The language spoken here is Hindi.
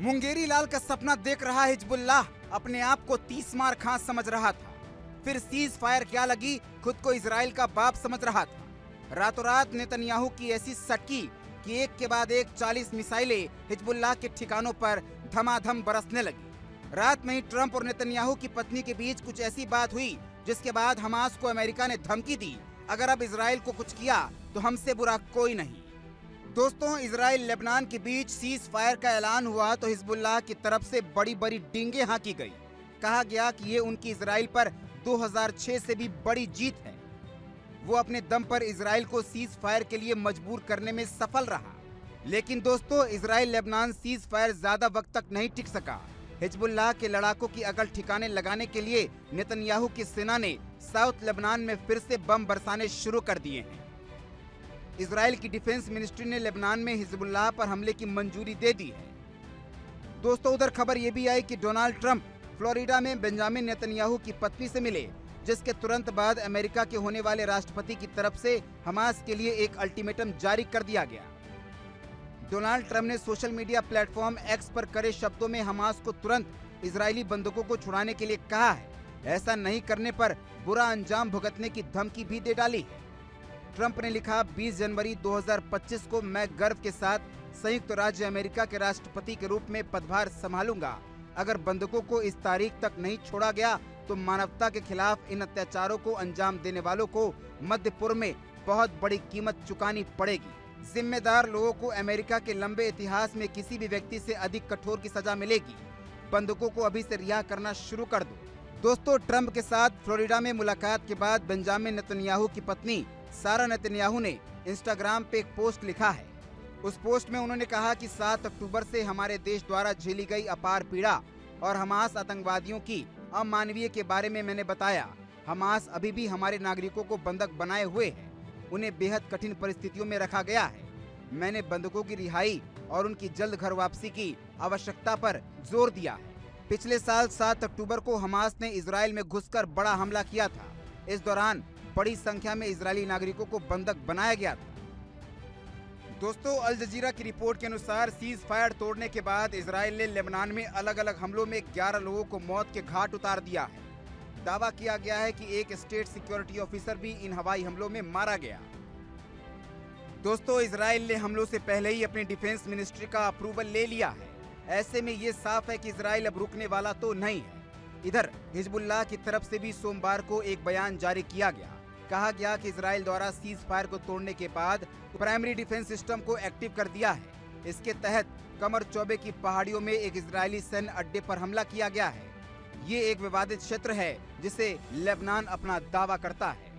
मुंगेरी लाल का सपना देख रहा हिजबुल्लाह अपने आप को 30 मार खां समझ रहा था। फिर सीज फायर क्या लगी, खुद को इजराइल का बाप समझ रहा था। रातों रात नेतन्याहू की ऐसी सटकी कि एक के बाद एक 40 मिसाइलें हिजबुल्लाह के ठिकानों पर धमाधम बरसने लगी। रात में ही ट्रंप और नेतन्याहू की पत्नी के बीच कुछ ऐसी बात हुई जिसके बाद हमास को अमेरिका ने धमकी दी, अगर अब इजराइल को कुछ किया तो हमसे बुरा कोई नहीं। दोस्तों, इजराइल लेबनान के बीच सीज फायर का ऐलान हुआ तो हिजबुल्लाह की तरफ से बड़ी बड़ी डींगे हाँकी गई। कहा गया कि ये उनकी इजराइल पर 2006 से भी बड़ी जीत है। वो अपने दम पर इजराइल को सीज फायर के लिए मजबूर करने में सफल रहा। लेकिन दोस्तों, इजराइल लेबनान सीज फायर ज्यादा वक्त तक नहीं टिक सका। हिजबुल्लाह के लड़ाकों की अकल ठिकाने लगाने के लिए नेतन्याहू की सेना ने साउथ लेबनान में फिर से बम बरसाने शुरू कर दिए हैं। इजराइल की डिफेंस मिनिस्ट्री ने लेबनान में हिजबुल्लाह पर हमले की मंजूरी दे दी है। दोस्तों, उधर खबर ये भी आई कि डोनाल्ड ट्रंप फ्लोरिडा में बेंजामिन नेतन्याहू की पत्नी से मिले, जिसके तुरंत बाद अमेरिका के होने वाले राष्ट्रपति की तरफ से हमास के लिए एक अल्टीमेटम जारी कर दिया गया। डोनाल्ड ट्रंप ने सोशल मीडिया प्लेटफॉर्म एक्स पर कड़े शब्दों में हमास को तुरंत इजरायली बंधकों को छुड़ाने के लिए कहा है। ऐसा नहीं करने पर बुरा अंजाम भुगतने की धमकी भी दे डाली है। ट्रंप ने लिखा, 20 जनवरी 2025 को मैं गर्व के साथ संयुक्त राज्य अमेरिका के राष्ट्रपति के रूप में पदभार संभालूंगा। अगर बंधकों को इस तारीख तक नहीं छोड़ा गया तो मानवता के खिलाफ इन अत्याचारों को अंजाम देने वालों को मध्य पूर्व में बहुत बड़ी कीमत चुकानी पड़ेगी। जिम्मेदार लोगों को अमेरिका के लंबे इतिहास में किसी भी व्यक्ति से अधिक कठोर की सजा मिलेगी। बंधकों को अभी से रिहा करना शुरू कर दो। दोस्तों, ट्रंप के साथ फ्लोरिडा में मुलाकात के बाद बेंजामिन नेतन्याहू की पत्नी सारा नेतन्याहू ने इंस्टाग्राम पे एक पोस्ट लिखा है। उस पोस्ट में उन्होंने कहा कि 7 अक्टूबर से हमारे देश द्वारा झेली गई अपार पीड़ा और हमास आतंकवादियों की अमानवीय के बारे में मैंने बताया। हमास अभी भी हमारे नागरिकों को बंधक बनाए हुए है, उन्हें बेहद कठिन परिस्थितियों में रखा गया है। मैंने बंधकों की रिहाई और उनकी जल्द घर वापसी की आवश्यकता पर जोर दिया है। पिछले साल 7 अक्टूबर को हमास ने इजराइल में घुसकर बड़ा हमला किया था। इस दौरान बड़ी संख्या में इजरायली नागरिकों को बंधक बनाया गया था। दोस्तों, अल जजीरा की रिपोर्ट के अनुसार सीज फायर तोड़ने के बाद इजराइल ने लेबनान में अलग अलग हमलों में 11 लोगों को मौत के घाट उतार दिया है। दावा किया गया है कि एक स्टेट सिक्योरिटी ऑफिसर भी इन हवाई हमलों में मारा गया। दोस्तों, इजराइल ने हमलों से पहले ही अपनी डिफेंस मिनिस्ट्री का अप्रूवल ले लिया है। ऐसे में ये साफ है कि इजराइल अब रुकने वाला तो नहीं है। इधर हिजबुल्लाह की तरफ से भी सोमवार को एक बयान जारी किया गया। कहा गया कि इजराइल द्वारा सीज फायर को तोड़ने के बाद प्राइमरी डिफेंस सिस्टम को एक्टिव कर दिया है। इसके तहत कमर चौबे की पहाड़ियों में एक इजरायली सैन्य अड्डे पर हमला किया गया है। ये एक विवादित क्षेत्र है जिसे लेबनान अपना दावा करता है।